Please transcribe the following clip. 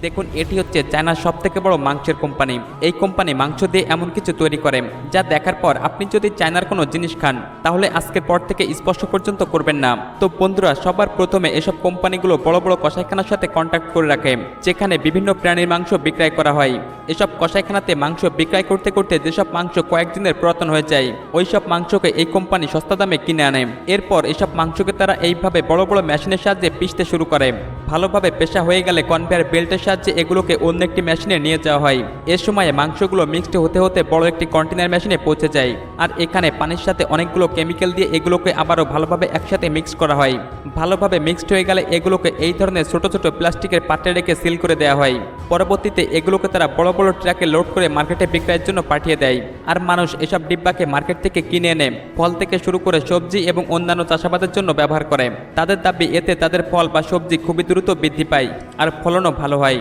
দেখুন, এটি হচ্ছে চায়নার সবথেকে বড় মাংসের কোম্পানি। এই কোম্পানি মাংস দিয়ে এমন কিছু তৈরি করে যা দেখার পর আপনি যদি চায়নার কোনো জিনিস খান তাহলে আজকের পর থেকে স্পর্শ পর্যন্ত করবেন না। তো বন্ধুরা, সবার প্রথমে এসব কোম্পানিগুলো বড় বড় কসাইখানার সাথে কন্ট্যাক্ট করে রাখে, যেখানে বিভিন্ন প্রাণীর মাংস বিক্রয় করা হয়। এসব কসাইখানাতে মাংস বিক্রয় করতে করতে যেসব মাংস কয়েকদিনের পুরাতন হয়ে যায়, ওই সব মাংসকে এই কোম্পানি সস্তা দামে কিনে আনে। এরপর এসব মাংসকে তারা এইভাবে বড় বড় মেশিনের সাহায্যে পিষতে শুরু করে। ভালোভাবে পেশা হয়ে গেলে কনভেয়ার বেল্টের সাহায্যে এগুলোকে অন্য একটি মেশিনে নিয়ে যাওয়া হয়। এ সময়ে মাংসগুলো মিক্সড হতে হতে বড় একটি কন্টেনার মেশিনে পৌঁছে যায়, আর এখানে পানির সাথে অনেকগুলো কেমিক্যাল দিয়ে এগুলোকে আবারও ভালোভাবে একসাথে মিক্স করা হয়। ভালোভাবে মিক্সড হয়ে গেলে এগুলোকে এই ধরনের ছোট ছোট প্লাস্টিকের পাত্রে রেখে সিল করে দেওয়া হয়। পরবর্তীতে এগুলোকে তারা বড় বড় ট্রাকে লোড করে মার্কেটে বিক্রয়ের জন্য পাঠিয়ে দেয়। আর মানুষ এসব ডিব্বাকে মার্কেট থেকে কিনে এনে ফল থেকে শুরু করে সবজি এবং অন্যান্য চাষাবাদের জন্য ব্যবহার করে। তাদের দাবি, এতে তাদের ফল বা সবজি খুবই দ্রুত বৃদ্ধি পায় আর ফলনও ভালো হয়।